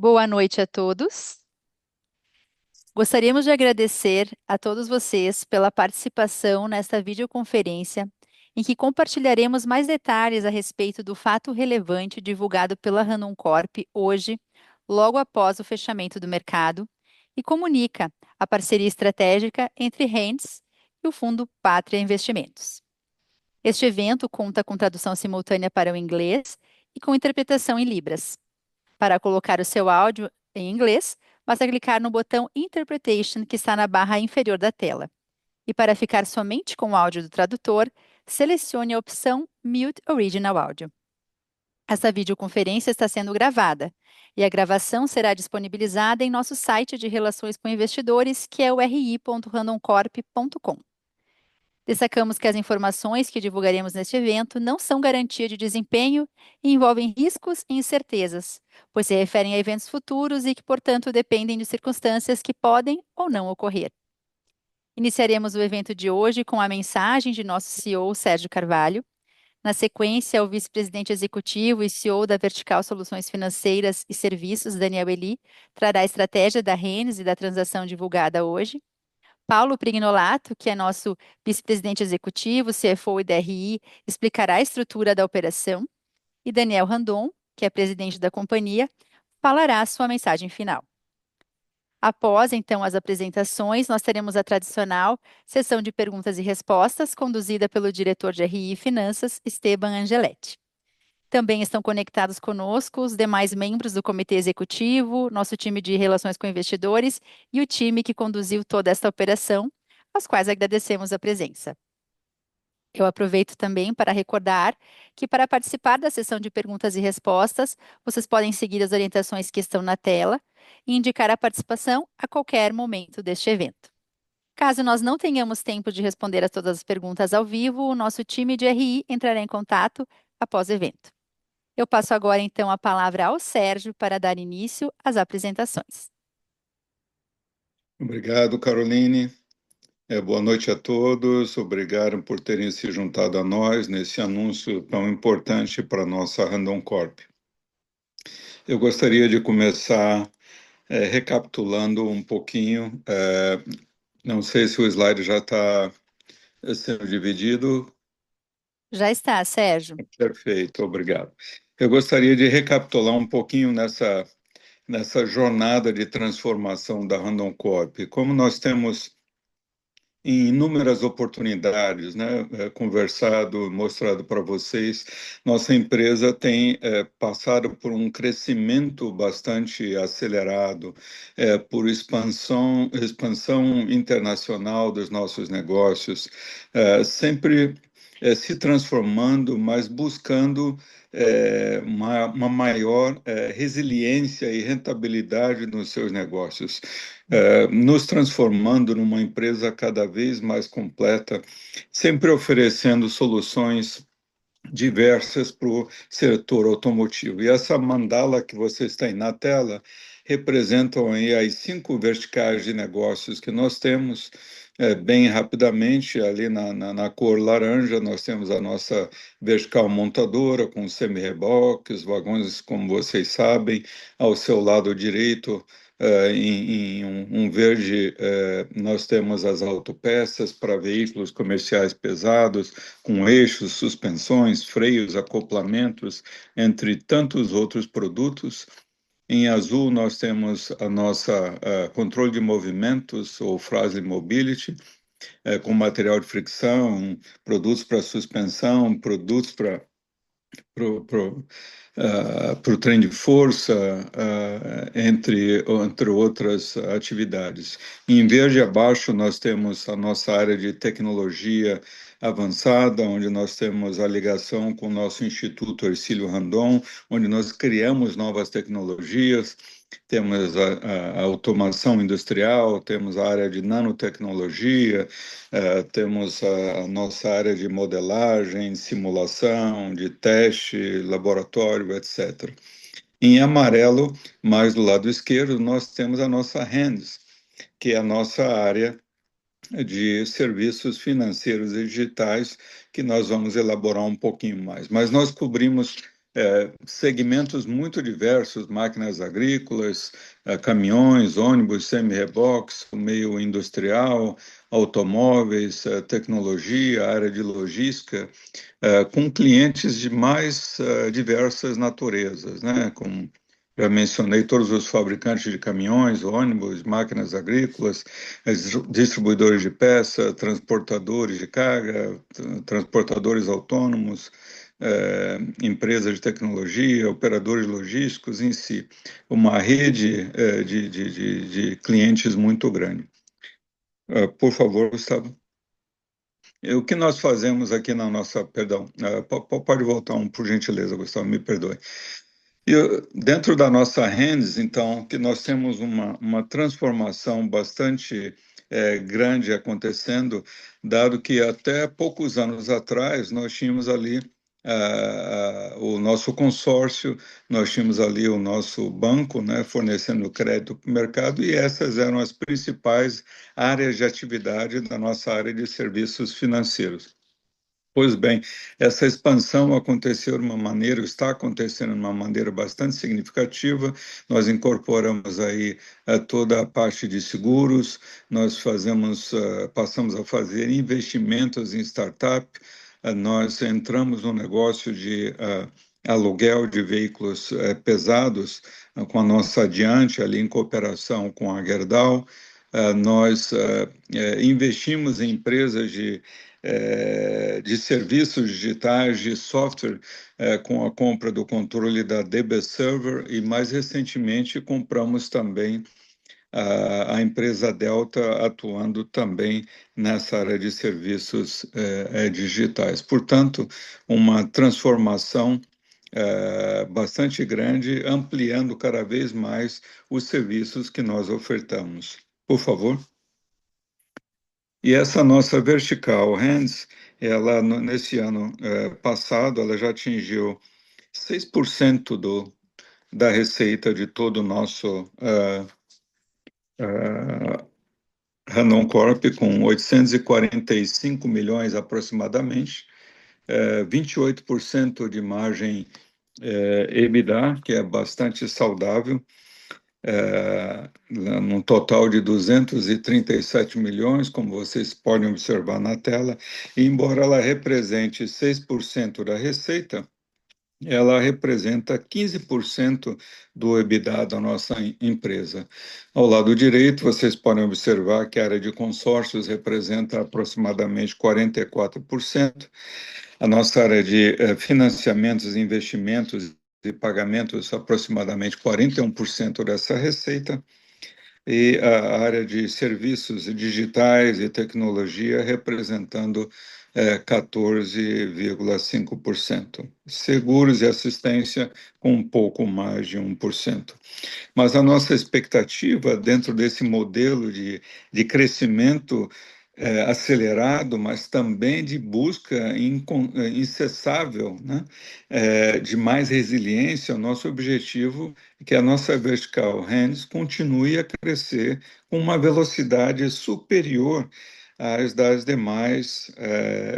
Boa noite a todos. Gostaríamos de agradecer a todos vocês pela participação nesta videoconferência, em que compartilharemos mais detalhes a respeito do fato relevante divulgado pela Randon Corp hoje, logo após o fechamento do mercado, e comunica a parceria estratégica entre Rands e o Fundo Pátria Investimentos. Este evento conta com tradução simultânea para o inglês e com interpretação em Libras. Para colocar o seu áudio em inglês, basta clicar no botão Interpretation que está na barra inferior da tela. E para ficar somente com o áudio do tradutor, selecione a opção Mute Original Audio. Essa videoconferência está sendo gravada e a gravação será disponibilizada em nosso site de relações com investidores, que é o ri.randomcorp.com. Destacamos que as informações que divulgaremos neste evento não são garantia de desempenho e envolvem riscos e incertezas, pois se referem a eventos futuros e que, portanto, dependem de circunstâncias que podem ou não ocorrer. Iniciaremos o evento de hoje com a mensagem de nosso CEO, Sérgio Carvalho. Na sequência, o vice-presidente executivo e CEO da Vertical Soluções Financeiras e Serviços, Daniel Eli, trará a estratégia da Rennes e da transação divulgada hoje. Paulo Prignolato, que é nosso vice-presidente executivo, CFO e DRI, explicará a estrutura da operação. E Daniel Randon, que é presidente da companhia, falará a sua mensagem final. Após, então, as apresentações, nós teremos a tradicional sessão de perguntas e respostas, conduzida pelo diretor de RI e Finanças, Esteban Angeletti. Também estão conectados conosco os demais membros do comitê executivo, nosso time de relações com investidores e o time que conduziu toda esta operação, aos quais agradecemos a presença. Eu aproveito também para recordar que, para participar da sessão de perguntas e respostas, vocês podem seguir as orientações que estão na tela e indicar a participação a qualquer momento deste evento. Caso nós não tenhamos tempo de responder a todas as perguntas ao vivo, o nosso time de RI entrará em contato após o evento. Eu passo agora, então, a palavra ao Sérgio para dar início às apresentações. Obrigado, Caroline. Boa noite a todos. Obrigado por terem se juntado a nós nesse anúncio tão importante para a nossa Randon Corp. Eu gostaria de começar recapitulando um pouquinho. Não sei se o slide já está sendo dividido. Já está, Sérgio. Perfeito, obrigado. Eu gostaria de recapitular um pouquinho nessa jornada de transformação da Randon Corp. Como nós temos em inúmeras oportunidades, né, conversado, mostrado para vocês, nossa empresa tem passado por um crescimento bastante acelerado, por expansão internacional dos nossos negócios, sempre se transformando, mas buscando uma maior resiliência e rentabilidade nos seus negócios, nos transformando numa empresa cada vez mais completa, sempre oferecendo soluções diversas para o setor automotivo. E essa mandala que vocês têm na tela representam aí as 5 verticais de negócios que nós temos. Bem rapidamente, ali na cor laranja, nós temos a nossa vertical montadora, com semi-reboques, vagões, como vocês sabem. Ao seu lado direito, em um verde, nós temos as autopeças para veículos comerciais pesados, com eixos, suspensões, freios, acoplamentos, entre tantos outros produtos. Em azul, nós temos a nossa controle de movimentos, ou Fras-le Mobility, com material de fricção, produtos para suspensão, produtos para o trem de força, entre outras atividades. Em verde abaixo, nós temos a nossa área de tecnologia avançada, onde nós temos a ligação com o nosso Instituto Hercílio Randon, onde nós criamos novas tecnologias. Temos a automação industrial, temos a área de nanotecnologia, temos a nossa área de modelagem, simulação, de teste, laboratório, etc. Em amarelo, mais do lado esquerdo, nós temos a nossa Hands, que é a nossa área de serviços financeiros e digitais, que nós vamos elaborar um pouquinho mais. Mas nós cobrimos segmentos muito diversos, máquinas agrícolas, caminhões, ônibus, semi-reboques, o meio industrial, automóveis, tecnologia, área de logística, com clientes de mais diversas naturezas, né? Com, já mencionei todos os fabricantes de caminhões, ônibus, máquinas agrícolas, distribuidores de peça, transportadores de carga, transportadores autônomos, empresas de tecnologia, operadores logísticos em si, uma rede de clientes muito grande. Por favor, Gustavo. O que nós fazemos aqui na nossa, perdão, pode voltar um, por gentileza, Gustavo, me perdoe. E dentro da nossa Hands, então, que nós temos uma transformação bastante grande acontecendo, dado que até poucos anos atrás nós tínhamos ali o nosso consórcio, nós tínhamos ali o nosso banco, né, fornecendo crédito para o mercado, e essas eram as principais áreas de atividade da nossa área de serviços financeiros. Pois bem, essa expansão aconteceu de uma maneira, está acontecendo de uma maneira bastante significativa. Nós incorporamos aí toda a parte de seguros, nós passamos a fazer investimentos em startup, nós entramos no negócio de aluguel de veículos pesados com a nossa Adiante, ali em cooperação com a Gerdau. Nós investimos em empresas de serviços digitais, de software, com a compra do controle da DB Server e, mais recentemente, compramos também a empresa Delta, atuando também nessa área de serviços digitais. Portanto, uma transformação bastante grande, ampliando cada vez mais os serviços que nós ofertamos. Por favor. E essa nossa vertical hands, ela nesse ano passado, ela já atingiu 6% da receita de todo o nosso Randon Corp, com 845 milhões aproximadamente, 28% de margem EBITDA, que é bastante saudável, num total de 237 milhões, como vocês podem observar na tela, e embora ela represente 6% da receita, ela representa 15% do EBITDA da nossa empresa. Ao lado direito, vocês podem observar que a área de consórcios representa aproximadamente 44%, a nossa área de financiamentos, investimentos e pagamentos, aproximadamente 41% dessa receita, e a área de serviços digitais e tecnologia representando 14,5%. Seguros e assistência com um pouco mais de 1%. Mas a nossa expectativa dentro desse modelo de crescimento acelerado, mas também de busca incessável, né, de mais resiliência, o nosso objetivo é que a nossa vertical hands continue a crescer com uma velocidade superior às das demais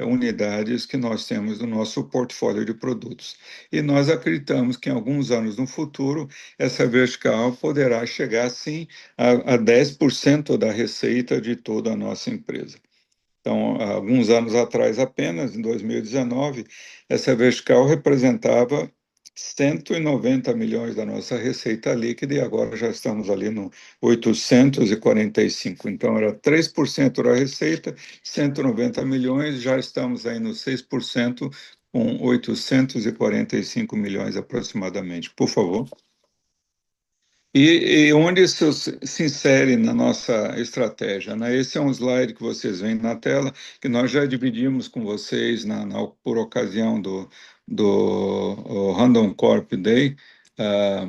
unidades que nós temos no nosso portfólio de produtos. E nós acreditamos que em alguns anos no futuro, essa vertical poderá chegar, sim, a 10% da receita de toda a nossa empresa. Então, há alguns anos atrás apenas, em 2019, essa vertical representava 190 milhões da nossa receita líquida e agora já estamos ali no 845. Então, era 3% da receita, 190 milhões, já estamos aí no 6%, com 845 milhões aproximadamente. Por favor. E onde isso se insere na nossa estratégia, né? Esse é um slide que vocês veem na tela, que nós já dividimos com vocês por ocasião do Randon Corp Day, ah,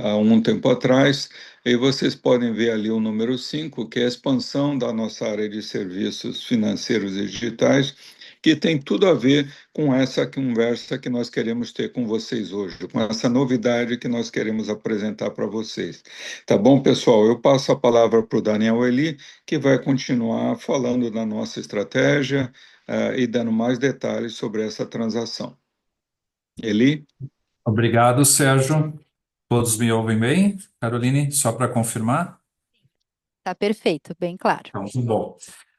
há um tempo atrás, e vocês podem ver ali o número 5, que é a expansão da nossa área de serviços financeiros e digitais, que tem tudo a ver com essa conversa que nós queremos ter com vocês hoje, com essa novidade que nós queremos apresentar para vocês. Tá bom, pessoal? Eu passo a palavra para o Daniel Eli, que vai continuar falando da nossa estratégia, e dando mais detalhes sobre essa transação. Eli? Obrigado, Sérgio. Todos me ouvem bem? Caroline, só para confirmar? Tá perfeito, bem claro. Então, bom.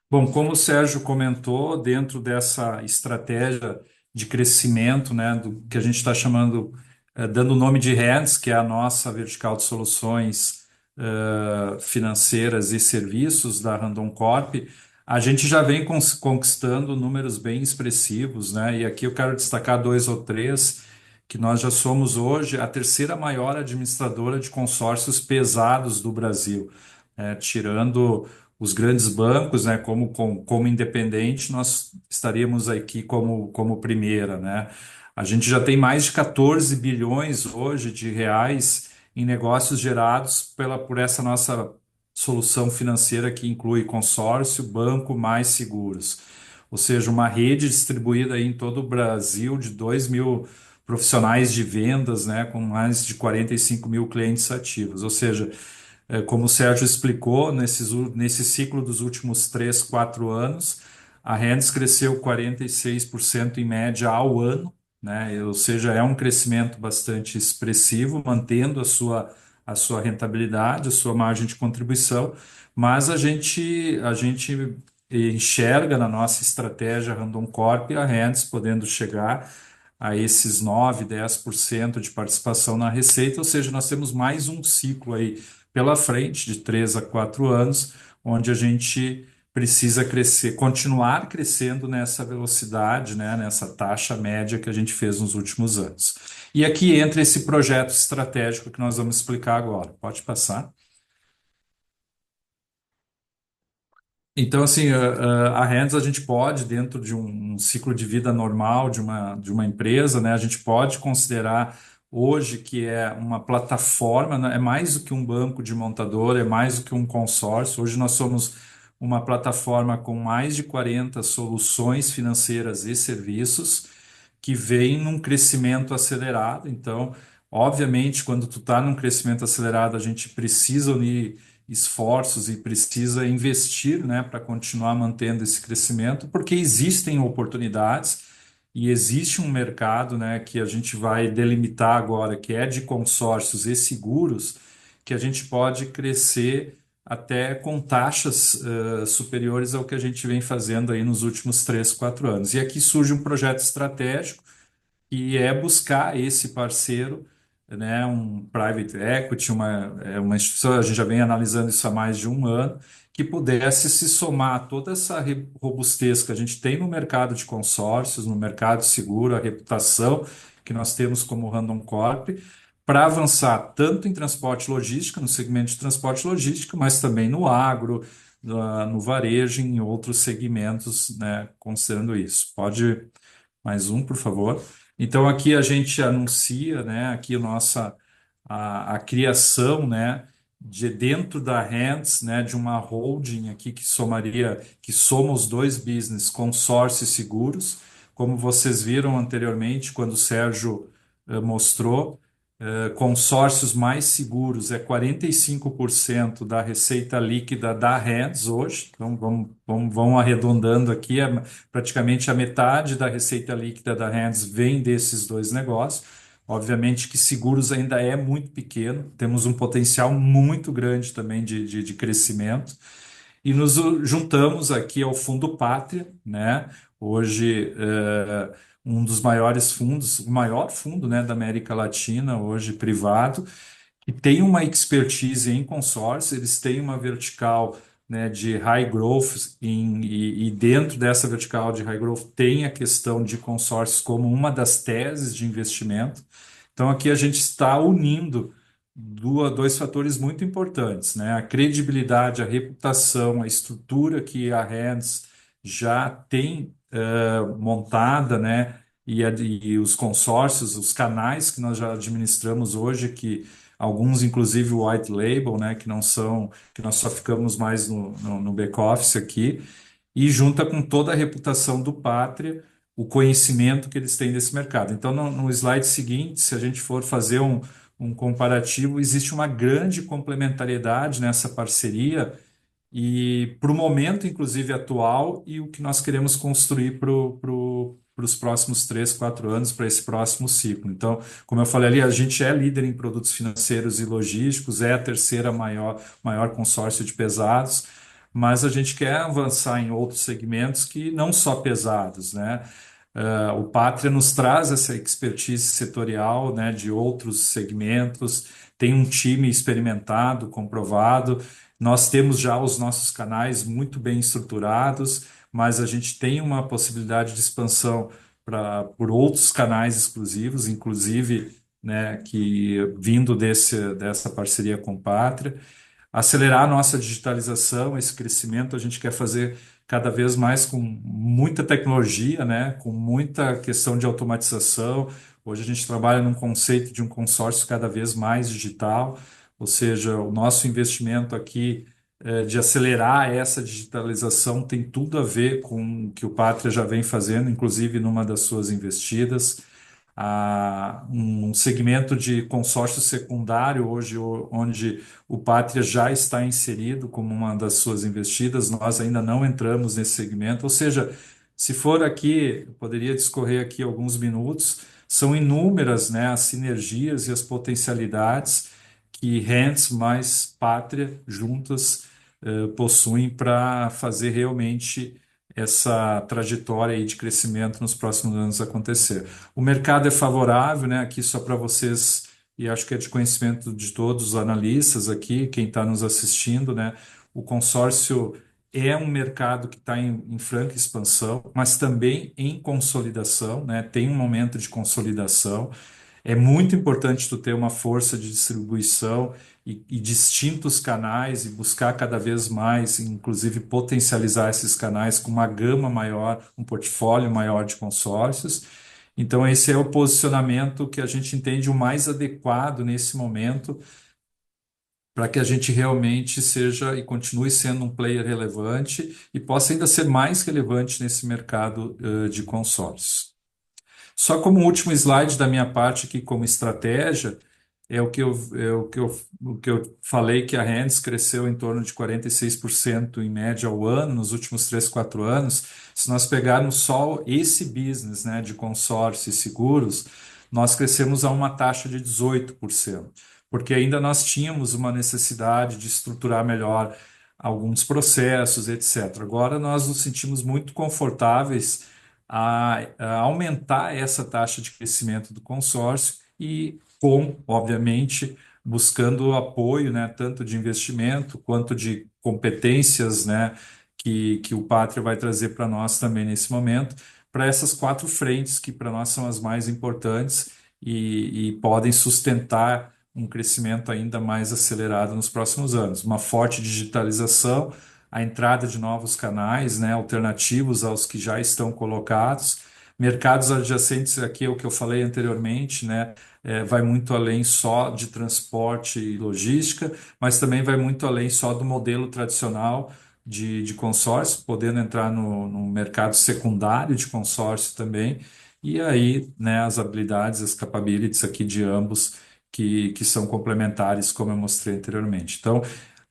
Bom, como o Sérgio comentou, dentro dessa estratégia de crescimento, né, do que a gente está chamando, dando o nome de Hands, que é a nossa vertical de soluções financeiras e serviços da Randon Corp, a gente já vem conquistando números bem expressivos, né? E aqui eu quero destacar dois ou três, que nós já somos hoje a terceira maior administradora de consórcios pesados do Brasil, tirando os grandes bancos, né, como independente, nós estaríamos aqui como primeira, né? A gente já tem mais de 14 bilhões hoje de reais em negócios gerados por essa nossa solução financeira que inclui consórcio, banco mais seguros. Ou seja, uma rede distribuída aí em todo o Brasil de 2 mil profissionais de vendas, né, com mais de 45 mil clientes ativos. Ou seja, como o Sérgio explicou, nesse ciclo dos últimos 3, 4 anos, a Rendes cresceu 46% em média ao ano, né? Ou seja, é um crescimento bastante expressivo, mantendo a sua rentabilidade, a sua margem de contribuição, mas a gente enxerga na nossa estratégia Randon Corp a Rendes podendo chegar a esses 9, 10% de participação na receita, ou seja, nós temos mais um ciclo aí pela frente, de 3 a 4 anos, onde a gente precisa crescer, continuar crescendo nessa velocidade, né, nessa taxa média que a gente fez nos últimos anos. E aqui entra esse projeto estratégico que nós vamos explicar agora. Pode passar. Então, assim, a Hands a gente pode, dentro de um ciclo de vida normal de uma empresa, né, a gente pode considerar hoje que é uma plataforma, né, é mais do que um banco de montador, é mais do que um consórcio. Hoje nós somos uma plataforma com mais de 40 soluções financeiras e serviços que vem num crescimento acelerado. Então, obviamente, quando tu está num crescimento acelerado, a gente precisa unir esforços e precisa investir, né, para continuar mantendo esse crescimento, porque existem oportunidades e existe um mercado, né, que a gente vai delimitar agora, que é de consórcios e seguros, que a gente pode crescer até com taxas superiores ao que a gente vem fazendo aí nos últimos 3, 4 anos. E aqui surge um projeto estratégico e é buscar esse parceiro, né, um private equity, uma instituição, a gente já vem analisando isso há mais de um ano, que pudesse se somar a toda essa robustez que a gente tem no mercado de consórcios, no mercado seguro, a reputação que nós temos como Randon Corp, para avançar tanto em transporte e logística, no segmento de transporte e logística, mas também no agro, no varejo, em outros segmentos, né, considerando isso. Pode mais um, por favor. Então aqui a gente anuncia, né, aqui a criação, né, de dentro da Hands, né, de uma holding aqui que soma os dois business, consórcio e seguros. Como vocês viram anteriormente, quando o Sérgio mostrou, consórcios mais seguros é 45% da receita líquida da Reds hoje. Então, vamos arredondando aqui, praticamente a metade da receita líquida da Reds vem desses dois negócios. Obviamente que seguros ainda é muito pequeno, temos um potencial muito grande também de crescimento. E nos juntamos aqui ao Fundo Pátria, né? Hoje, um dos maiores fundos, o maior fundo, né, da América Latina, hoje privado, que tem uma expertise em consórcio, eles têm uma vertical, né, de high growth e dentro dessa vertical de high growth tem a questão de consórcios como uma das teses de investimento. Então aqui a gente está unindo dois fatores muito importantes, né? A credibilidade, a reputação, a estrutura que a Hands já tem montada, né? E os consórcios, os canais que nós já administramos hoje, que alguns, inclusive, o white label, né, que não são, que nós só ficamos mais no back-office aqui, e junta com toda a reputação do Pátria, o conhecimento que eles têm desse mercado. Então, no slide seguinte, se a gente for fazer um comparativo, existe uma grande complementariedade nessa parceria e para o momento, inclusive, atual e o que nós queremos construir para o para os próximos 3, 4 anos, para esse próximo ciclo. Então, como eu falei ali, a gente é líder em produtos financeiros e logísticos, é a terceira maior consórcio de pesados, mas a gente quer avançar em outros segmentos que não só pesados, né? O Pátria nos traz essa expertise setorial, né, de outros segmentos, tem um time experimentado, comprovado. Nós temos já os nossos canais muito bem estruturados, mas a gente tem uma possibilidade de expansão por outros canais exclusivos, inclusive, né, que vindo dessa parceria com Pátria. Acelerar a nossa digitalização, esse crescimento, a gente quer fazer cada vez mais com muita tecnologia, né, com muita questão de automatização. Hoje a gente trabalha num conceito de um consórcio cada vez mais digital, ou seja, o nosso investimento aqui de acelerar essa digitalização tem tudo a ver com o que o Pátria já vem fazendo, inclusive numa das suas investidas. Um segmento de consórcio secundário hoje, onde o Pátria já está inserido como uma das suas investidas, nós ainda não entramos nesse segmento, ou seja, se for aqui, eu poderia discorrer aqui alguns minutos, são inúmeras, né, as sinergias e as potencialidades que Hands mais Pátria juntas possuem para fazer realmente essa trajetória aí de crescimento nos próximos anos acontecer. O mercado é favorável, né? Aqui só para vocês, e acho que é de conhecimento de todos os analistas aqui, quem está nos assistindo, né? O consórcio é um mercado que está em franca expansão, mas também em consolidação, né? Tem um momento de consolidação. É muito importante tu ter uma força de distribuição e distintos canais e buscar cada vez mais, inclusive potencializar esses canais com uma gama maior, um portfólio maior de consórcios. Então, esse é o posicionamento que a gente entende o mais adequado nesse momento para que a gente realmente seja e continue sendo um player relevante e possa ainda ser mais relevante nesse mercado de consórcios. Só como último slide da minha parte aqui como estratégia, o que eu falei que a Hands cresceu em torno de 46% em média ao ano nos últimos 3, 4 anos. Se nós pegarmos só esse business, né, de consórcio e seguros, nós crescemos a uma taxa de 18%, porque ainda nós tínhamos uma necessidade de estruturar melhor alguns processos, etc. Agora nós nos sentimos muito confortáveis a aumentar essa taxa de crescimento do consórcio e obviamente, buscando o apoio, né, tanto de investimento quanto de competências, né, que o Pátria vai trazer para nós também nesse momento, para essas 4 frentes que para nós são as mais importantes e podem sustentar um crescimento ainda mais acelerado nos próximos anos. Uma forte digitalização, a entrada de novos canais, né, alternativos aos que já estão colocados, mercados adjacentes, aqui é o que eu falei anteriormente, né, vai muito além só de transporte e logística, mas também vai muito além só do modelo tradicional de consórcio, podendo entrar no mercado secundário de consórcio também, e aí, né, as habilidades, as capabilities aqui de ambos que são complementares, como eu mostrei anteriormente. Então,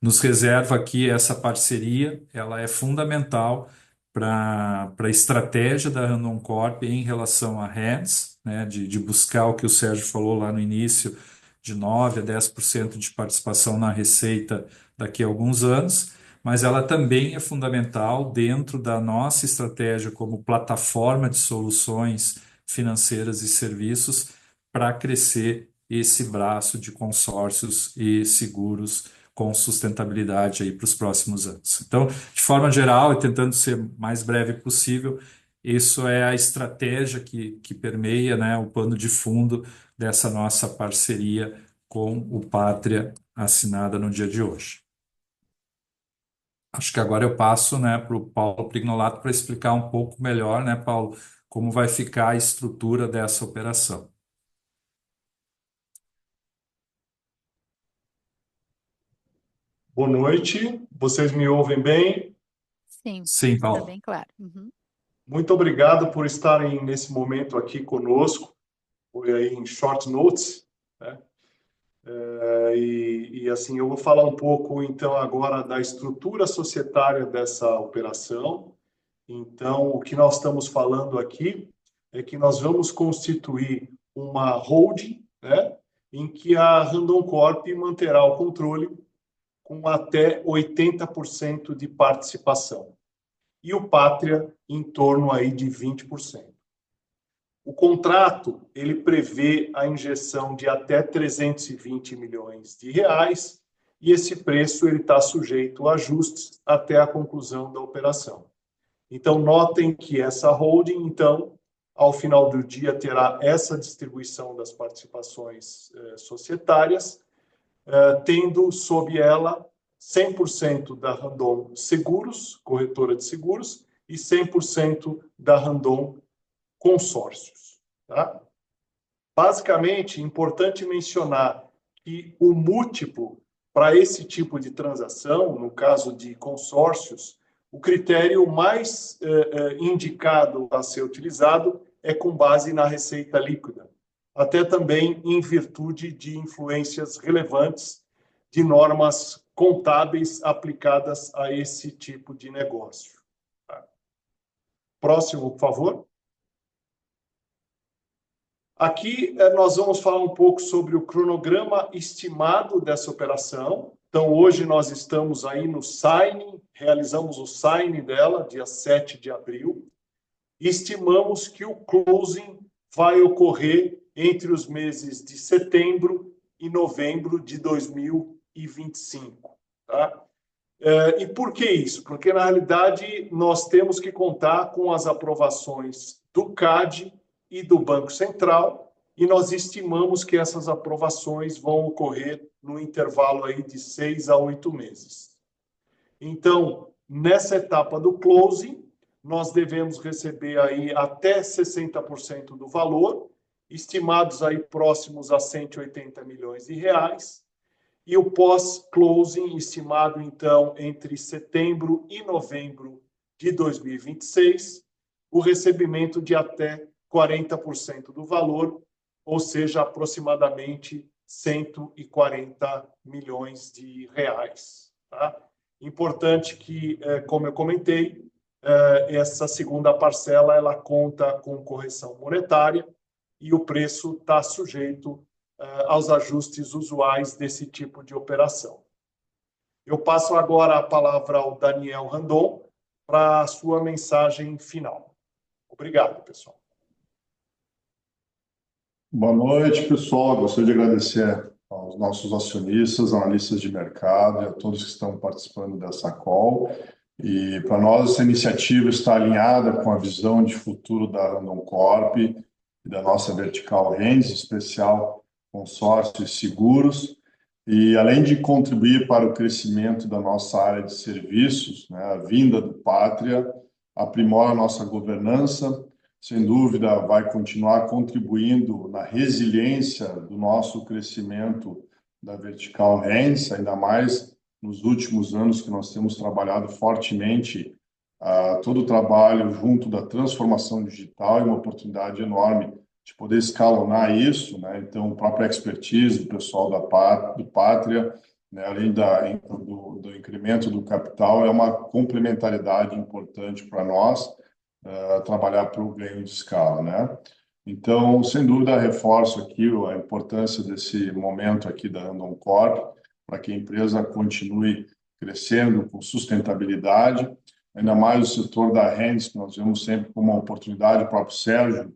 nos reserva aqui essa parceria, ela é fundamental para a estratégia da Randon Corp em relação a Hands, né, de buscar o que o Sérgio falou lá no início, de 9 a 10% de participação na receita daqui a alguns anos, mas ela também é fundamental dentro da nossa estratégia como plataforma de soluções financeiras e serviços para crescer esse braço de consórcios e seguros com sustentabilidade aí para os próximos anos. Então, de forma geral, e tentando ser mais breve possível, isso é a estratégia que permeia, né, o pano de fundo dessa nossa parceria com o Pátria, assinada no dia de hoje. Acho que agora eu passo, né, para o Paulo Prignolato para explicar um pouco melhor, né, Paulo, como vai ficar a estrutura dessa operação. Boa noite, vocês me ouvem bem? Sim, Sim, está Paulo. bem claro. Uhum. Muito obrigado por estarem nesse momento aqui conosco, foi aí em short notes, né? Assim, eu vou falar um pouco então agora da estrutura societária dessa operação. Então, o que nós estamos falando aqui é que nós vamos constituir uma holding, né, em que a Randon Corp manterá o controle com até 80% de participação. E o Pátria em torno aí de 20%. O contrato, ele prevê a injeção de até 320 milhões de reais e esse preço ele está sujeito a ajustes até a conclusão da operação. Então, notem que essa holding, então, ao final do dia, terá essa distribuição das participações societárias, tendo sob ela 100% da Randon Seguros, corretora de seguros, e 100% da Randon Consórcios. Tá? Basicamente, é importante mencionar que o múltiplo para esse tipo de transação, no caso de consórcios, o critério mais indicado a ser utilizado é com base na receita líquida, até também em virtude de influências relevantes de normas contábeis aplicadas a esse tipo de negócio. Tá? Próximo, por favor. Aqui nós vamos falar um pouco sobre o cronograma estimado dessa operação. Então, hoje nós estamos aí no signing, realizamos o signing dela, dia 7 de abril, e estimamos que o closing vai ocorrer entre os meses de setembro e novembro de 2025. Tá? E por que isso? Porque, na realidade, nós temos que contar com as aprovações do CAD e do Banco Central, e nós estimamos que essas aprovações vão ocorrer no intervalo aí de 6 a 8 meses. Então, nessa etapa do closing, nós devemos receber aí até 60% do valor, estimados aí próximos a 180 milhões de reais, e o pós-closing estimado, então, entre setembro e novembro de 2026, o recebimento de até 40% do valor, ou seja, aproximadamente 140 milhões de reais. Tá? Importante que, como eu comentei, essa segunda parcela ela conta com correção monetária e o preço está sujeito aos ajustes usuais desse tipo de operação. Eu passo agora a palavra ao Daniel Randon para a sua mensagem final. Obrigado, pessoal. Boa noite, pessoal. Gostaria de agradecer aos nossos acionistas, analistas de mercado e a todos que estão participando dessa call. E para nós, essa iniciativa está alinhada com a visão de futuro da Randon Corp e da nossa vertical Rendes, em especial consórcios e seguros. E além de contribuir para o crescimento da nossa área de serviços, né, a vinda do Pátria aprimora a nossa governança, sem dúvida vai continuar contribuindo na resiliência do nosso crescimento da vertical Rendes, ainda mais nos últimos anos que nós temos trabalhado fortemente todo o trabalho junto da transformação digital e uma oportunidade enorme de poder escalonar isso, né? Então, a própria expertise do pessoal do Pátria, né, além do incremento do capital, é uma complementaridade importante para nós, trabalhar para o ganho de escala, né? Então, sem dúvida, reforço aqui a importância desse momento aqui da Randon Corp para que a empresa continue crescendo com sustentabilidade, ainda mais o setor da Rendes, que nós vemos sempre como uma oportunidade. O próprio Sérgio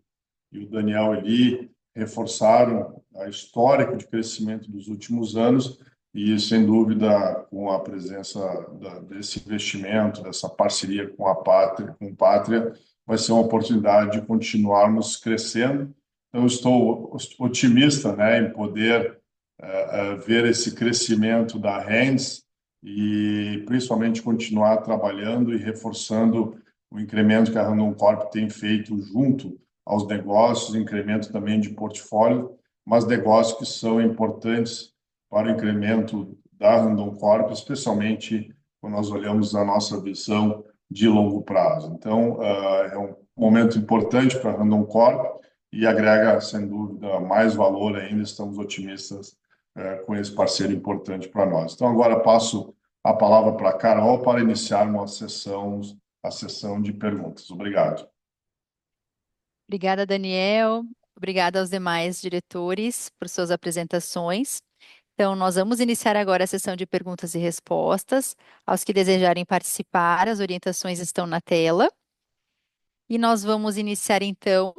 e o Daniel Eli reforçaram a histórico de crescimento dos últimos anos e, sem dúvida, com a presença desse investimento, dessa parceria com o Pátria, vai ser uma oportunidade de continuarmos crescendo. Então, estou otimista, né, em poder ver esse crescimento da Rendes e, principalmente, continuar trabalhando e reforçando o incremento que a Randon Corp tem feito junto aos negócios, incremento também de portfólio, mas negócios que são importantes para o incremento da Randon Corp, especialmente quando nós olhamos a nossa visão de longo prazo. Então, é um momento importante para a Randon Corp e agrega, sem dúvida, mais valor ainda. Estamos otimistas com esse parceiro importante para nós. Então, agora passo a palavra para a Carol para iniciarmos a sessão de perguntas. Obrigado. Obrigada, Daniel. Obrigada aos demais diretores por suas apresentações. Então, nós vamos iniciar agora a sessão de perguntas e respostas. Aos que desejarem participar, as orientações estão na tela. E nós vamos iniciar, então,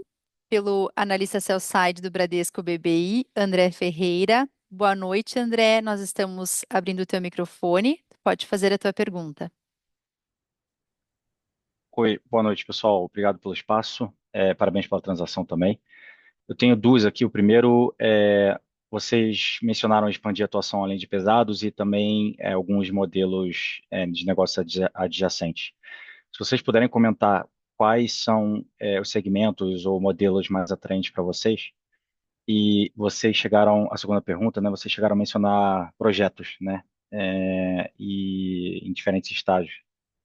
pelo analista sell-side do Bradesco BBI, André Ferreira. Boa noite, André. Nós estamos abrindo o teu microfone. Pode fazer a tua pergunta. Oi, boa noite, pessoal. Obrigado pelo espaço. Parabéns pela transação também. Eu tenho duas aqui. O primeiro vocês mencionaram expandir a atuação além de pesados e também alguns modelos de negócio adjacentes. Se vocês puderem comentar quais são os segmentos ou modelos mais atraentes para vocês. E vocês chegaram, a segunda pergunta, né? Vocês chegaram a mencionar projetos, né? E em diferentes estágios.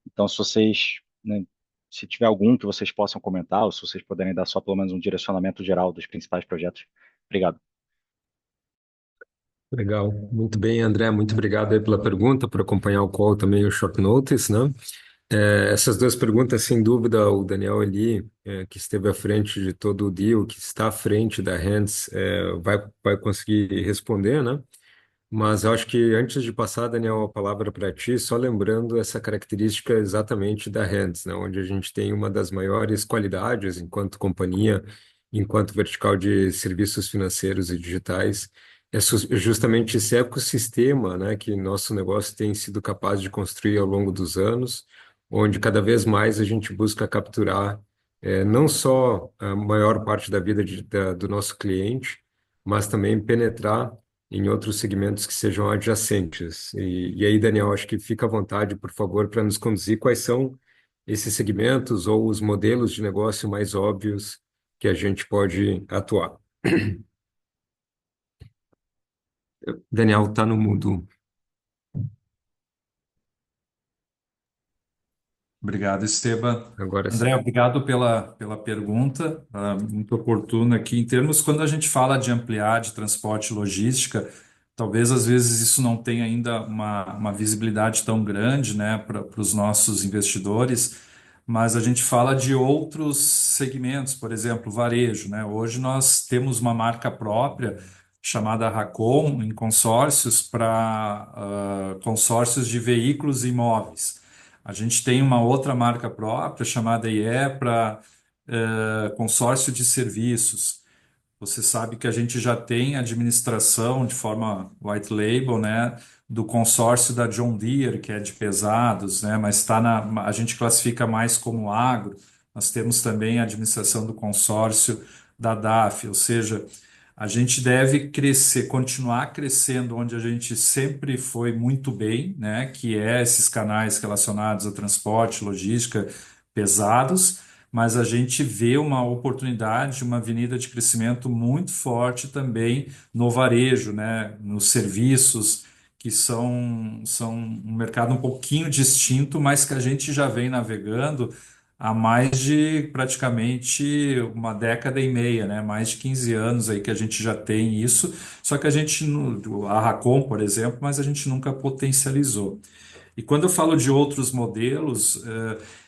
Então, se vocês, né, se tiver algum que vocês possam comentar, ou se vocês puderem dar só pelo menos um direcionamento geral dos principais projetos. Obrigado. Legal, muito bem, André, muito obrigado aí pela pergunta, por acompanhar o call também, o short notice, né? Essas duas perguntas, sem dúvida, o Daniel ali, que esteve à frente de todo o deal, que está à frente da Hands, vai conseguir responder, né? Mas eu acho que antes de passar, Daniel, a palavra para ti, só lembrando essa característica exatamente da Hands, né, onde a gente tem uma das maiores qualidades enquanto companhia, enquanto vertical de serviços financeiros e digitais, justamente esse ecossistema, né, que nosso negócio tem sido capaz de construir ao longo dos anos, onde cada vez mais a gente busca capturar não só a maior parte da vida do nosso cliente, mas também penetrar em outros segmentos que sejam adjacentes. E aí, Daniel, acho que fica à vontade, por favor, para nos conduzir quais são esses segmentos ou os modelos de negócio mais óbvios que a gente pode atuar. Daniel, está no mudo. Obrigado, Esteban. Agora sim. André, obrigado pela pergunta, muito oportuna aqui. Em termos, quando a gente fala de ampliar de transporte e logística, talvez às vezes isso não tenha ainda uma visibilidade tão grande, né, para os nossos investidores, mas a gente fala de outros segmentos, por exemplo, varejo, né? Hoje nós temos uma marca própria chamada Racon em consórcios para consórcios de veículos e imóveis. A gente tem uma outra marca própria chamada IE para consórcio de serviços. Você sabe que a gente já tem administração de forma white label, né, do consórcio da John Deere, que é de pesados, né, mas a gente classifica mais como agro. Nós temos também a administração do consórcio da DAF, ou seja, a gente deve crescer, continuar crescendo onde a gente sempre foi muito bem, né, que é esses canais relacionados a transporte, logística, pesados, mas a gente vê uma oportunidade, uma avenida de crescimento muito forte também no varejo, né, nos serviços, que são um mercado um pouquinho distinto, mas que a gente já vem navegando há mais de praticamente uma década e meia, né? Mais de 15 anos aí que a gente já tem isso, só que a gente, a Racon, por exemplo, mas a gente nunca potencializou. E quando eu falo de outros modelos,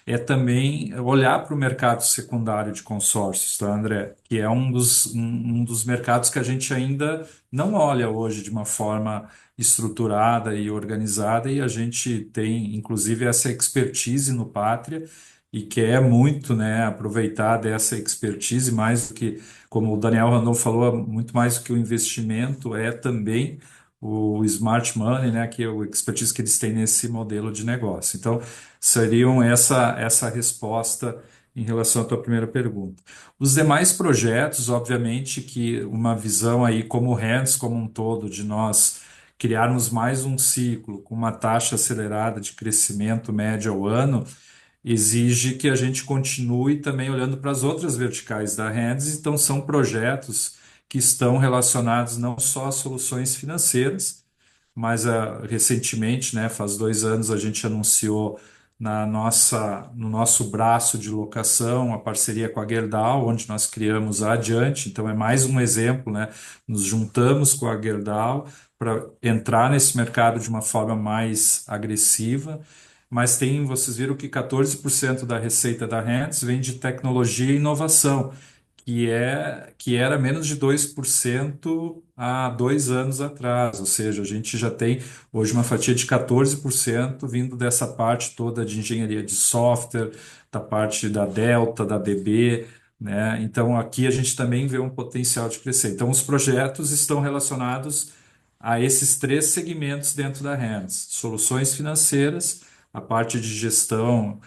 é também olhar para o mercado secundário de consórcios, tá, André? Que é um dos mercados que a gente ainda não olha hoje de uma forma estruturada e organizada, e a gente tem, inclusive, essa expertise no Pátria e quer muito, né, aproveitar dessa expertise, mais do que, como o Daniel Randon falou, muito mais do que o investimento, é também o smart money, né, que é o expertise que eles têm nesse modelo de negócio. Então, seriam essa resposta em relação à tua primeira pergunta. Os demais projetos, obviamente, que uma visão aí como Hands como um todo, de nós criarmos mais um ciclo com uma taxa acelerada de crescimento médio ao ano, exige que a gente continue também olhando para as outras verticais da Hands, então são projetos que estão relacionados não só a soluções financeiras, mas recentemente, né, faz 2 anos, a gente anunciou no nosso braço de locação a parceria com a Gerdau, onde nós criamos a Adiante, então é mais um exemplo, né? Nos juntamos com a Gerdau para entrar nesse mercado de uma forma mais agressiva, mas vocês viram que 14% da receita da Hands vem de tecnologia e inovação. que era menos de 2% há 2 anos atrás, ou seja, a gente já tem hoje uma fatia de 14% vindo dessa parte toda de engenharia de software, da parte da Delta, da DB, né? Então aqui a gente também vê um potencial de crescer. Então os projetos estão relacionados a esses três segmentos dentro da Hands: soluções financeiras, a parte de gestão,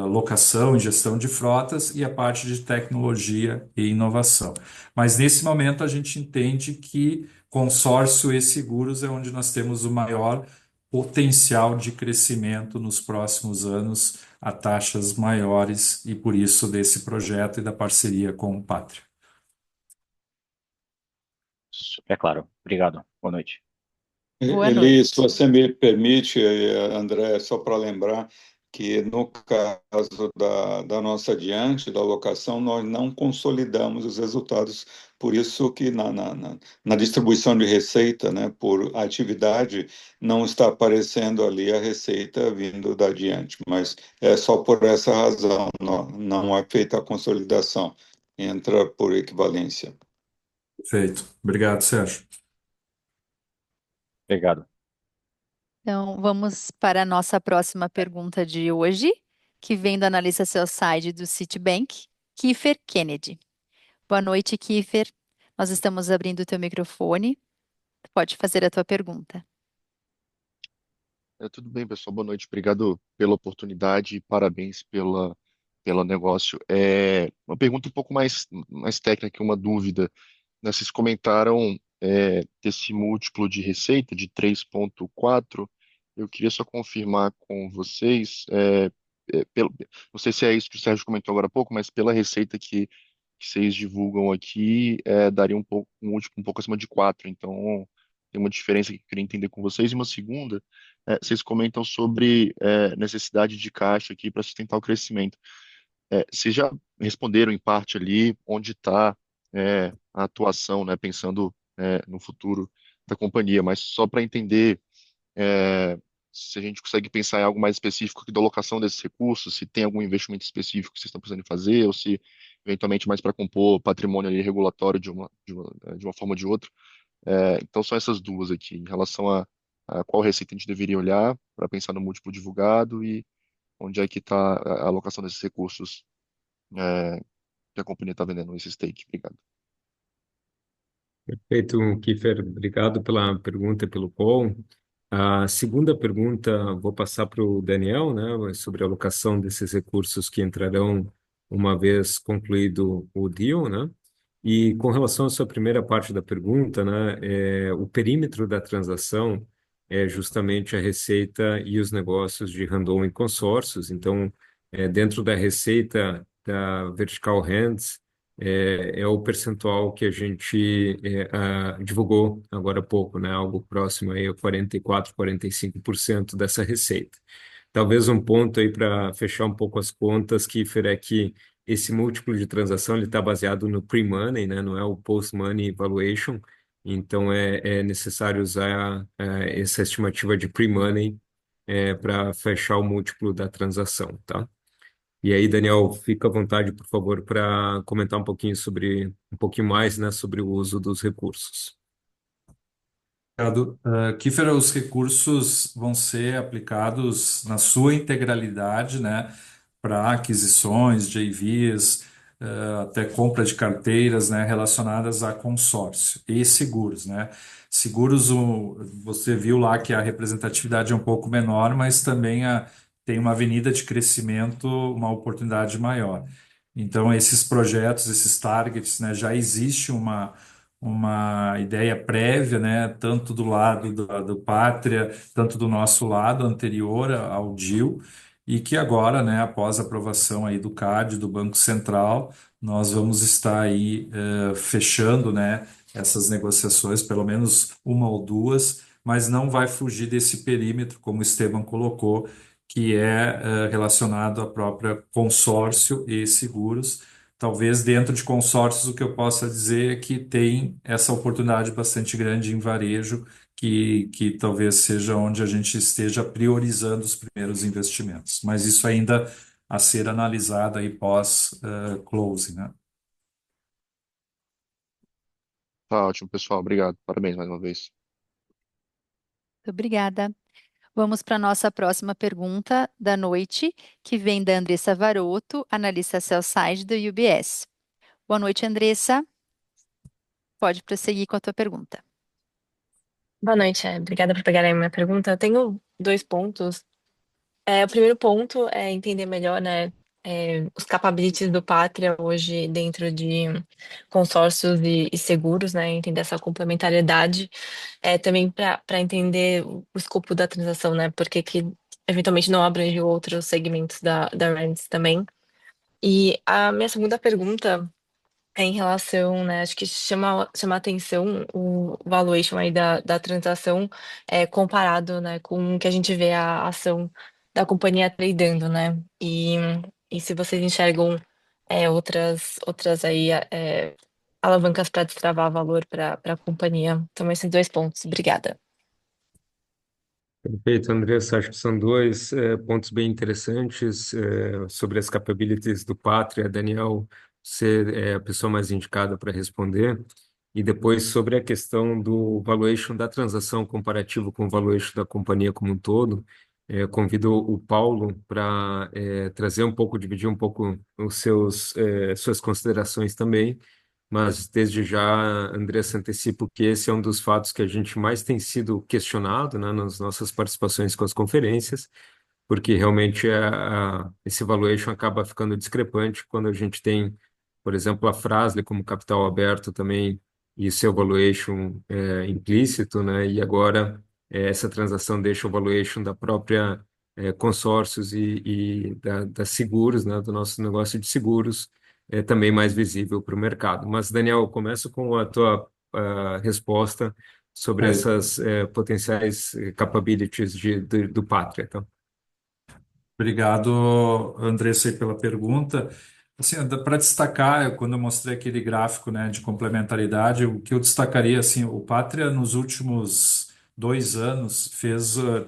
locação e gestão de frotas e a parte de tecnologia e inovação. Mas nesse momento a gente entende que consórcio e seguros é onde nós temos o maior potencial de crescimento nos próximos anos a taxas maiores e por isso desse projeto e da parceria com o Pátria. Super claro. Obrigado. Boa noite. Boa Eli, se noite. você me permite, André, só para lembrar que no caso da nossa Diante, da locação, nós não consolidamos os resultados, por isso que na distribuição de receita, né, por atividade, não está aparecendo ali a receita vindo da Diante, mas é só por essa razão, não é feita a consolidação, entra por equivalência. Perfeito. Obrigado, Sérgio. Obrigado. Então, vamos para a nossa próxima pergunta de hoje, que vem do analista sell-side do Citibank, Kiefer Kennedy. Boa noite, Kiefer. Nós estamos abrindo o teu microfone. Pode fazer a tua pergunta. Tudo bem, pessoal. Boa noite. Obrigado pela oportunidade e parabéns pelo negócio. Uma pergunta um pouco mais técnica, uma dúvida. Né, vocês comentaram desse múltiplo de receita de 3,4. Eu queria só confirmar com vocês, não sei se é isso que o Sérgio comentou agora há pouco, mas pela receita que vocês divulgam aqui, daria um múltiplo um pouco acima de 4. Então, tem uma diferença que eu queria entender com vocês. E uma segunda, vocês comentam sobre necessidade de caixa aqui para sustentar o crescimento. Vocês já responderam em parte ali onde está a atuação, né, pensando no futuro da companhia, mas só para entender se a gente consegue pensar em algo mais específico aqui da alocação desses recursos, se tem algum investimento específico que vocês estão pensando em fazer, ou se eventualmente mais para compor patrimônio ali regulatório de uma forma ou de outra. Então são essas duas aqui, em relação a qual receita a gente deveria olhar para pensar no múltiplo divulgado e onde é que está a alocação desses recursos é, que a companhia está vendendo esse stake. Obrigado. Perfeito, Kiefer. Obrigado pela pergunta e pelo call. A segunda pergunta vou passar para o Daniel, né, sobre a alocação desses recursos que entrarão uma vez concluído o deal, né? E com relação à sua primeira parte da pergunta, né, o perímetro da transação é justamente a receita e os negócios de Randon e consórcios. Então, dentro da receita da Vertical Hands, é o percentual que a gente divulgou agora há pouco, né? Algo próximo aí a 44, 45% dessa receita. Talvez um ponto aí para fechar um pouco as contas, Kiefer, é que esse múltiplo de transação ele está baseado no pre-money, né? Não é o post-money valuation. Então é necessário usar essa estimativa de pre-money para fechar o múltiplo da transação, tá? E aí, Daniel, fica à vontade, por favor, para comentar um pouquinho mais, né, sobre o uso dos recursos. Obrigado. Kiefer, os recursos vão ser aplicados na sua integralidade, né, para aquisições, JVs, até compra de carteiras, né, relacionadas a consórcio e seguros, né. Seguros, você viu lá que a representatividade é um pouco menor, mas também tem uma avenida de crescimento, uma oportunidade maior. Então, esses projetos, esses targets, né, já existe uma ideia prévia, né, tanto do lado do Pátria, tanto do nosso lado anterior ao deal, e que agora, né, após a aprovação aí do CAD, do Banco Central, nós vamos estar aí fechando, né, essas negociações, pelo menos uma ou duas, mas não vai fugir desse perímetro, como o Esteban colocou, que é relacionado à própria consórcio e seguros. Talvez dentro de consórcios o que eu possa dizer é que tem essa oportunidade bastante grande em varejo, que talvez seja onde a gente esteja priorizando os primeiros investimentos. Mas isso ainda a ser analisado aí pós-closing, né? Tá ótimo, pessoal. Obrigado. Parabéns mais uma vez. Muito obrigada. Vamos para a nossa próxima pergunta da noite, que vem da Andressa Varoto, analista sell-side do UBS. Boa noite, Andressa. Pode prosseguir com a tua pergunta. Boa noite, obrigada por pegarem a minha pergunta. Eu tenho dois pontos. O primeiro ponto é entender melhor, né, os capabilities do Pátria hoje dentro de consórcios e seguros, né, entender essa complementariedade, também para entender o escopo da transação, né, porque que eventualmente não abrange outros segmentos da Rands também. E a minha segunda pergunta em relação, né, acho que chama atenção o valuation aí da transação comparado, né, com o que a gente vê a ação da companhia tradando, né? E se vocês enxergam outras aí alavancas para destravar valor para a companhia. Então, esses dois pontos. Obrigada. Perfeito, Andressa. Acho que são dois pontos bem interessantes sobre as capabilities do Pátria. Daniel, você é a pessoa mais indicada para responder. E depois sobre a questão do valuation da transação comparativo com o valuation da companhia como um todo. Convido o Paulo para trazer um pouco, dividir um pouco suas considerações também. Mas desde já, Andressa, antecipo que esse é um dos fatos que a gente mais tem sido questionado, né, nas nossas participações com as conferências, porque realmente esse valuation acaba ficando discrepante quando a gente tem, por exemplo, a Fras-le como capital aberto também e seu valuation implícito, né, e agora essa transação deixa o valuation da própria consórcios e da seguros, né, do nosso negócio de seguros também mais visível para o mercado. Mas, Daniel, começo com a tua resposta sobre essas potenciais capabilities do Pátria. Tá? Obrigado, Andressa, aí pela pergunta. Assim, para destacar, quando eu mostrei aquele gráfico, né, de complementaridade, o que eu destacaria, assim, o Pátria nos últimos 2 anos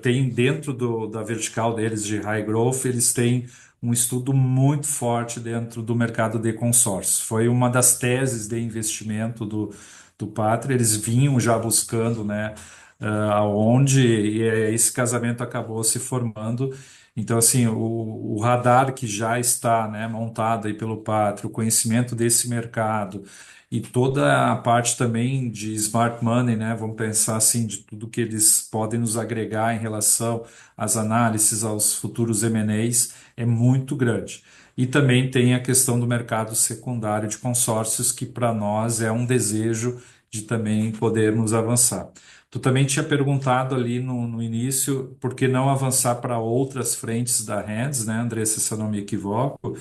tem dentro da vertical deles de high growth, eles têm um estudo muito forte dentro do mercado de consórcios. Foi uma das teses de investimento do Pátria, eles vinham já buscando, né, aonde esse casamento acabou se formando. Então, assim, o radar que já está, né, montado aí pelo Pátria, o conhecimento desse mercado e toda a parte também de smart money, né, vamos pensar assim, de tudo que eles podem nos agregar em relação às análises, aos futuros M&As, é muito grande. E também tem a questão do mercado secundário de consórcios, que para nós é um desejo de também podermos avançar. Tu também tinha perguntado ali no início por que não avançar para outras frentes da Hands, né, Andressa, se eu não me equivoco.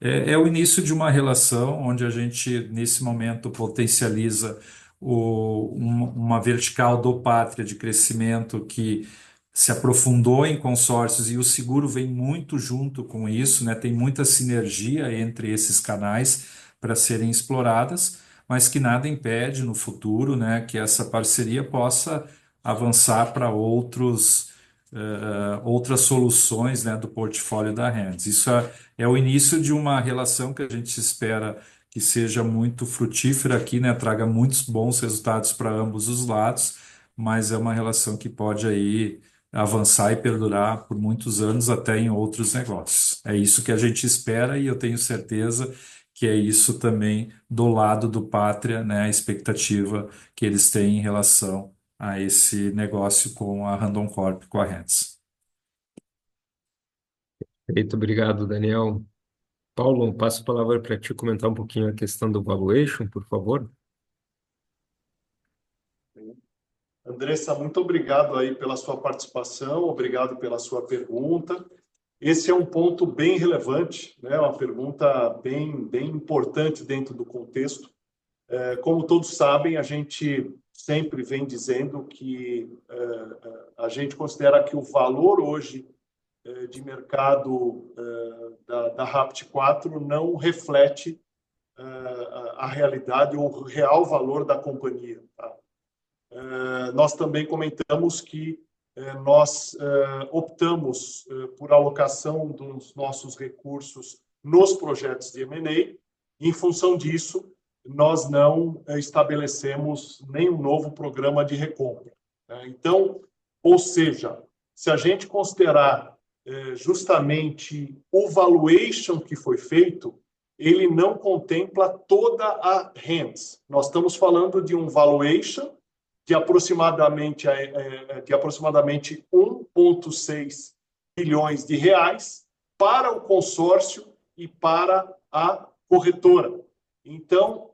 É o início de uma relação onde a gente, nesse momento, potencializa uma vertical do Pátria de crescimento que se aprofundou em consórcios e o seguro vem muito junto com isso, né? Tem muita sinergia entre esses canais para serem exploradas, mas que nada impede no futuro, né, que essa parceria possa avançar para outras soluções, né, do portfólio da Hands. Isso é o início de uma relação que a gente espera que seja muito frutífera aqui, né, traga muitos bons resultados para ambos os lados, mas é uma relação que pode aí avançar e perdurar por muitos anos até em outros negócios. É isso que a gente espera e eu tenho certeza que é isso também do lado do Pátria, né, a expectativa que eles têm em relação a esse negócio com a Randon Corp, com a Hands. Muito obrigado, Daniel. Paulo, passo a palavra para ti comentar um pouquinho a questão do valuation, por favor. Andressa, muito obrigado aí pela sua participação, obrigado pela sua pergunta. Esse é um ponto bem relevante, né? Uma pergunta bem importante dentro do contexto. Como todos sabem, a gente sempre vem dizendo que a gente considera que o valor hoje de mercado da RAPT4 não reflete a realidade ou o real valor da companhia. Tá? Nós também comentamos que nós optamos por alocação dos nossos recursos nos projetos de M&A. Em função disso, nós não estabelecemos nenhum novo programa de recompra, né? Então, ou seja, se a gente considerar justamente o valuation que foi feito, ele não contempla toda a Hands. Nós estamos falando de um valuation de aproximadamente 1,6 bilhões de reais para o consórcio e para a corretora. Então,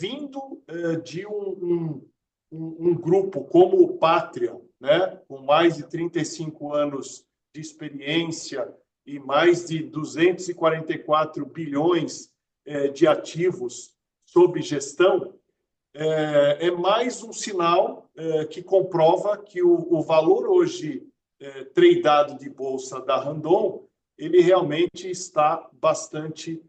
vindo de um grupo como o Pátria, né, com mais de 35 anos de experiência e mais de 244 bilhões de ativos sob gestão, é mais um sinal que comprova que o valor hoje tradeado de bolsa da Randon, ele realmente está bastante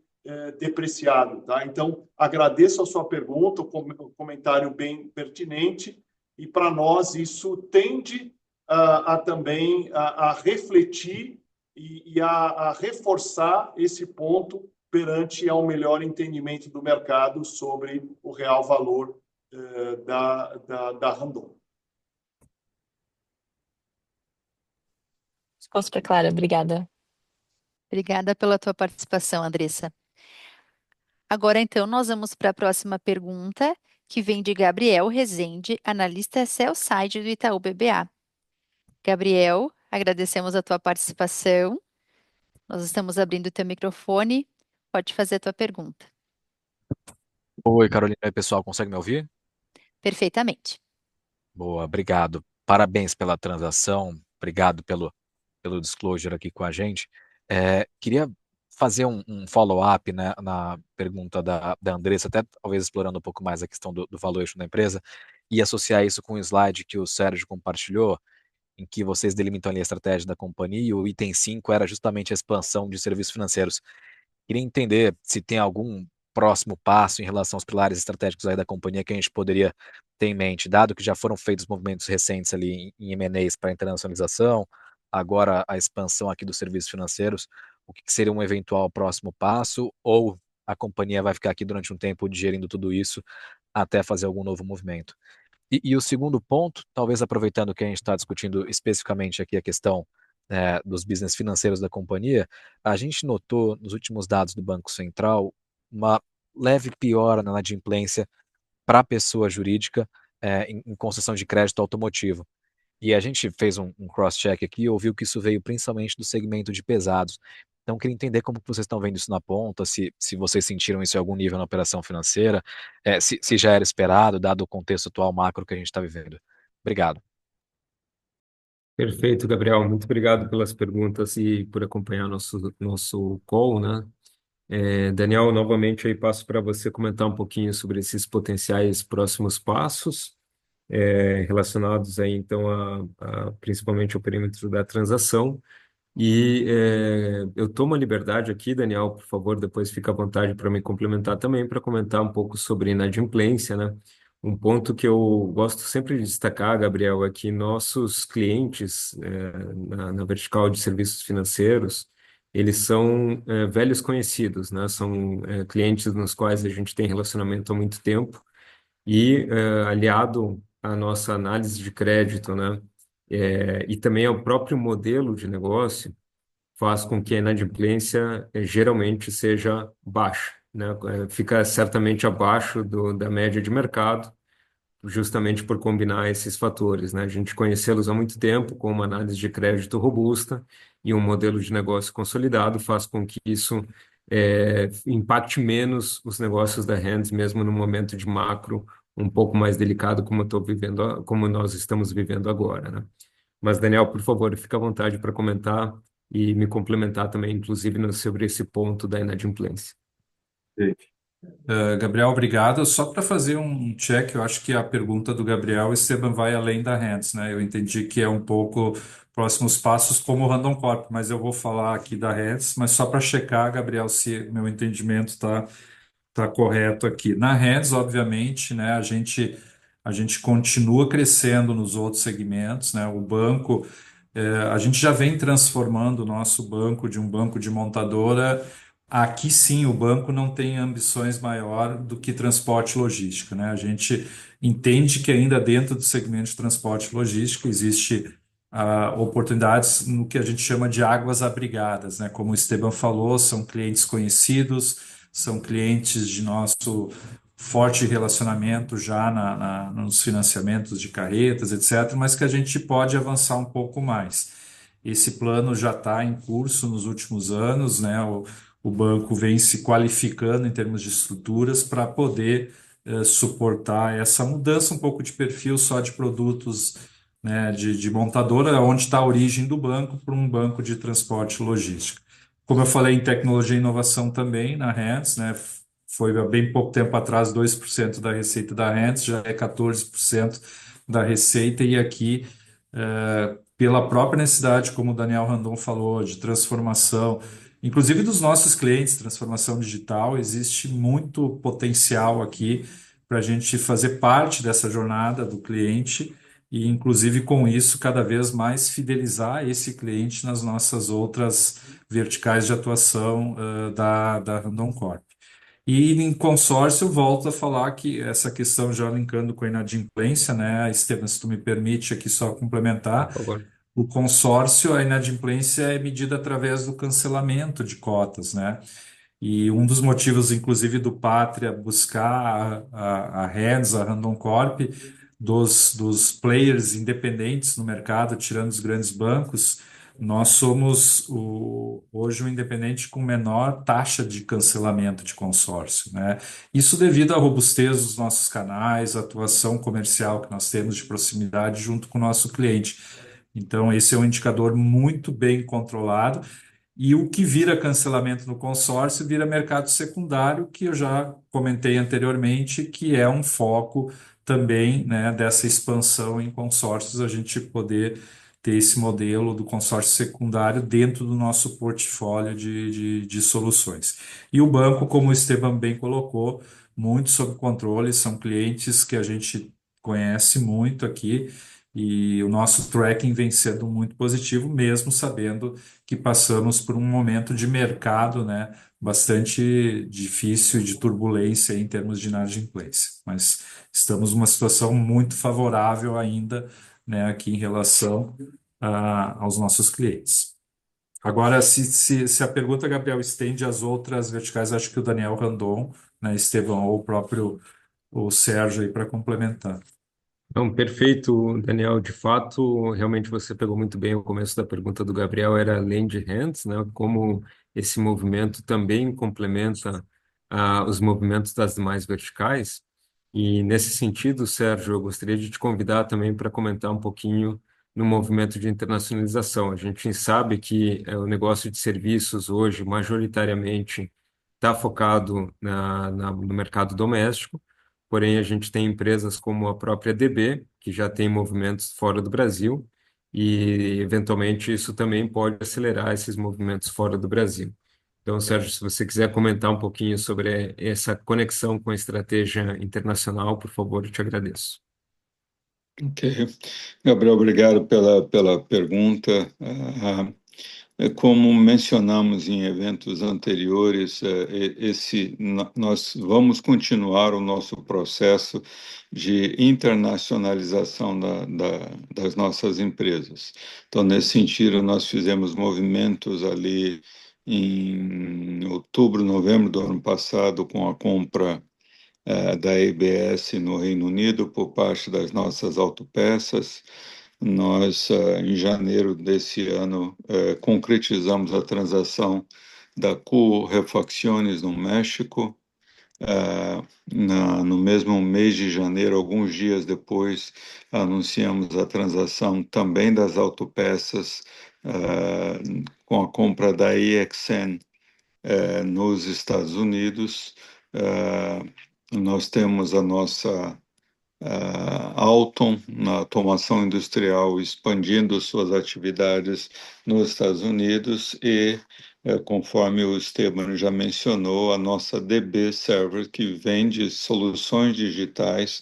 depreciado, tá? Então, agradeço a sua pergunta, o comentário bem pertinente, e para nós isso tende também a refletir e a reforçar esse ponto perante ao melhor entendimento do mercado sobre o real valor da Randon. Resposta clara, obrigada. Obrigada pela tua participação, Andressa. Agora, então, nós vamos para a próxima pergunta, que vem de Gabriel Rezende, analista sell-side do Itaú BBA. Gabriel, agradecemos a tua participação. Nós estamos abrindo o teu microfone. Pode fazer a tua pergunta. Oi, Carolina. Oi, pessoal, consegue me ouvir? Perfeitamente. Boa, obrigado. Parabéns pela transação, obrigado pelo disclosure aqui com a gente. Queria fazer um follow-up, né, na pergunta da Andressa, até talvez explorando um pouco mais a questão do valuation da empresa, e associar isso com o slide que o Sérgio compartilhou, em que vocês delimitam ali a estratégia da companhia, e o item 5 era justamente a expansão de serviços financeiros. Queria entender se tem algum próximo passo em relação aos pilares estratégicos aí da companhia que a gente poderia ter em mente, dado que já foram feitos movimentos recentes ali em M&As para internacionalização, agora a expansão aqui dos serviços financeiros, o que seria um eventual próximo passo, ou a companhia vai ficar aqui durante um tempo digerindo tudo isso até fazer algum novo movimento. E o segundo ponto, talvez aproveitando que a gente está discutindo especificamente aqui a questão dos business financeiros da companhia, a gente notou nos últimos dados do Banco Central uma leve piora na inadimplência para a pessoa jurídica em concessão de crédito automotivo. E a gente fez um cross-check aqui e ouviu que isso veio principalmente do segmento de pesados. Então, queria entender como que vocês estão vendo isso na ponta, se vocês sentiram isso em algum nível na operação financeira, se já era esperado, dado o contexto atual macro que a gente está vivendo. Obrigado. Perfeito, Gabriel. Muito obrigado pelas perguntas e por acompanhar nosso call, né? Daniel, novamente aí passo para você comentar um pouquinho sobre esses potenciais próximos passos relacionados aí então principalmente ao perímetro da transação. E eu tomo a liberdade aqui, Daniel, por favor, depois fica à vontade para me complementar também, para comentar um pouco sobre inadimplência, né? Um ponto que eu gosto sempre de destacar, Gabriel, é que nossos clientes na vertical de serviços financeiros, eles são velhos conhecidos, né? São clientes nos quais a gente tem relacionamento há muito tempo e aliado à nossa análise de crédito, né? E também ao próprio modelo de negócio, faz com que a inadimplência geralmente seja baixa, né? Fica certamente abaixo da média de mercado, justamente por combinar esses fatores, né? A gente conhecê-los há muito tempo, com uma análise de crédito robusta e um modelo de negócio consolidado, faz com que isso impacte menos os negócios da Hands, mesmo no momento de macro um pouco mais delicado, como nós estamos vivendo agora, né? Mas, Daniel, por favor, fica à vontade para comentar e me complementar também, inclusive, sobre esse ponto da inadimplência. Gabriel, obrigado. Só para fazer um check, eu acho que a pergunta do Gabriel Esteban vai além da Hands, né? Eu entendi que é um pouco próximos passos como o Randon Corp, mas eu vou falar aqui da Hands, mas só para checar, Gabriel, se meu entendimento tá correto aqui. Na Hands, obviamente, né, a gente continua crescendo nos outros segmentos, né? O banco, a gente já vem transformando o nosso banco de um banco de montadora aqui sim o banco não tem ambições maior do que transporte e logística, né? A gente entende que ainda dentro do segmento de transporte e logística existe oportunidades no que a gente chama de águas abrigadas, né? Como o Esteban falou, são clientes conhecidos, são clientes de nosso forte relacionamento já nos financiamentos de carretas, etc., mas que a gente pode avançar um pouco mais. Esse plano já está em curso nos últimos anos, né? O banco vem se qualificando em termos de estruturas para poder suportar essa mudança um pouco de perfil só de produtos, né, de montadora, onde está a origem do banco, para um banco de transporte e logística. Como eu falei em tecnologia e inovação também na Hands, né? Foi há bem pouco tempo atrás 2% da receita da Hands, já é 14% da receita, e aqui, pela própria necessidade, como o Daniel Randon falou, de transformação, inclusive dos nossos clientes, transformação digital, existe muito potencial aqui para a gente fazer parte dessa jornada do cliente e, inclusive, com isso, cada vez mais fidelizar esse cliente nas nossas outras verticais de atuação da Randon Corp. E em consórcio, eu volto a falar que essa questão já linkando com a inadimplência, né, Estevam, se tu me permite aqui só Por complementar, favor. o consórcio, a inadimplência é medida através do cancelamento de cotas, né? E um dos motivos, inclusive, do Pátria buscar a Hands, a Randon Corp, dos players independentes no mercado, tirando os grandes bancos, nós somos hoje o independente com menor taxa de cancelamento de consórcio, né? Isso devido à robustez dos nossos canais, à atuação comercial que nós temos de proximidade junto com o nosso cliente. Então, esse é um indicador muito bem controlado. E o que vira cancelamento no consórcio vira mercado secundário, que eu já comentei anteriormente, que é um foco também, né, dessa expansão em consórcios, a gente poder ter esse modelo do consórcio secundário dentro do nosso portfólio de soluções. E o banco, como o Esteban bem colocou, muito sob controle, são clientes que a gente conhece muito aqui, e o nosso tracking vem sendo muito positivo, mesmo sabendo que passamos por um momento de mercado, né, bastante difícil, de turbulência em termos de inadimplência. Mas estamos numa situação muito favorável ainda, né, aqui em relação aos nossos clientes. Agora, se a pergunta, Gabriel, estende às outras verticais, acho que o Daniel Randon, né, Estevão, ou o próprio o Sérgio aí para complementar. Não, perfeito, Daniel. De fato, realmente você pegou muito bem o começo da pergunta do Gabriel, era além de hands, né? Como esse movimento também complementa os movimentos das demais verticais. E nesse sentido, Sérgio, eu gostaria de te convidar também para comentar um pouquinho no movimento de internacionalização. A gente sabe que o negócio de serviços hoje, majoritariamente, está focado no mercado doméstico. Porém, a gente tem empresas como a própria DB, que já tem movimentos fora do Brasil, e eventualmente isso também pode acelerar esses movimentos fora do Brasil. Então, Sérgio, se você quiser comentar um pouquinho sobre essa conexão com a estratégia internacional, por favor, eu te agradeço. Ok. Gabriel, obrigado pela pergunta. Como mencionamos em eventos anteriores, nós vamos continuar o nosso processo de internacionalização das nossas empresas. Então, nesse sentido, nós fizemos movimentos ali em outubro, novembro do ano passado, com a compra da ABS no Reino Unido por parte das nossas autopeças. Nós, em janeiro desse ano, concretizamos a transação da Q Refacciones no México. No mesmo mês de janeiro, alguns dias depois, anunciamos a transação também das autopeças com a compra da EXN nos Estados Unidos. Nós temos a nossa Alton, na automação industrial, expandindo suas atividades nos Estados Unidos e, conforme o Esteban já mencionou, a nossa DB Server, que vende soluções digitais,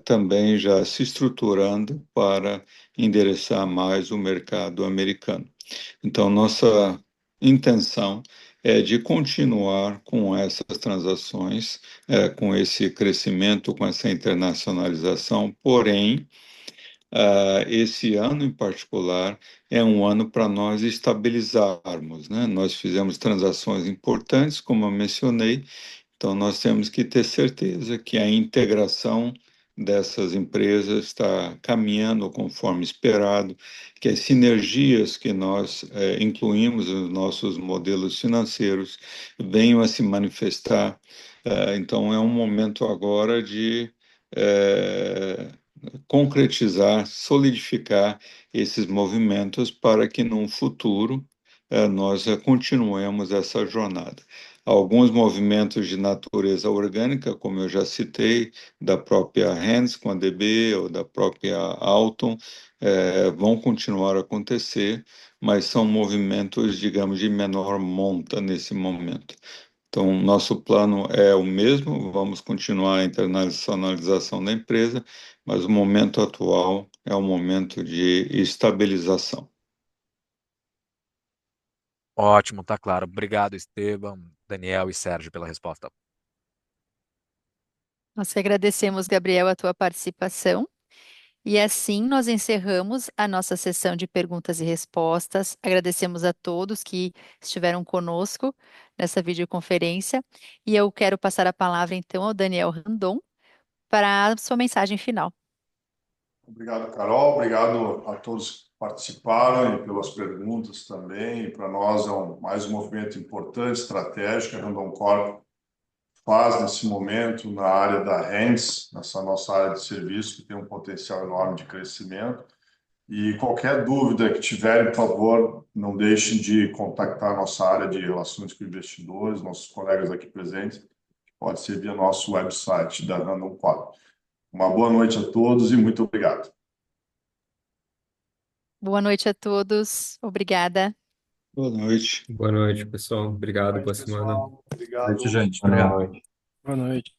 também já se estruturando para endereçar mais o mercado americano. Então, nossa intenção é de continuar com essas transações, com esse crescimento, com essa internacionalização, porém, esse ano em particular é um ano para nós estabilizarmos, né? Nós fizemos transações importantes, como eu mencionei, então, nós temos que ter certeza que a integração dessas empresas está caminhando conforme esperado, que as sinergias que nós incluímos nos nossos modelos financeiros venham a se manifestar. Então, é um momento agora de concretizar, solidificar esses movimentos para que, num futuro, nós continuemos essa jornada. Alguns movimentos de natureza orgânica, como eu já citei, da própria Hands com a DB ou da própria Alton, vão continuar a acontecer, mas são movimentos, digamos, de menor monta nesse momento. Então, nosso plano é o mesmo, vamos continuar a internacionalização da empresa, mas o momento atual é um momento de estabilização. Ótimo, tá claro. Obrigado, Esteban, Daniel e Sérgio, pela resposta. Nós que agradecemos, Gabriel, a tua participação. E assim nós encerramos a nossa sessão de perguntas e respostas. Agradecemos a todos que estiveram conosco nessa videoconferência. E eu quero passar a palavra então ao Daniel Randon para a sua mensagem final. Obrigado, Carol. Obrigado a todos que participaram e pelas perguntas também. Para nós é mais um movimento importante, estratégico. A Randon Corp faz nesse momento na área da Hands, nessa nossa área de serviço, que tem um potencial enorme de crescimento. E qualquer dúvida que tiverem, por favor, não deixem de contactar a nossa área de relações com investidores, nossos colegas aqui presentes, pode ser via nosso website da Randon Corp. Uma boa noite a todos e muito obrigado. Boa noite a todos. Obrigada. Boa noite. Boa noite, pessoal. Obrigado, Boa boa noite, semana. pessoal. Obrigado. Boa noite, gente. Boa Obrigado. noite. Boa noite.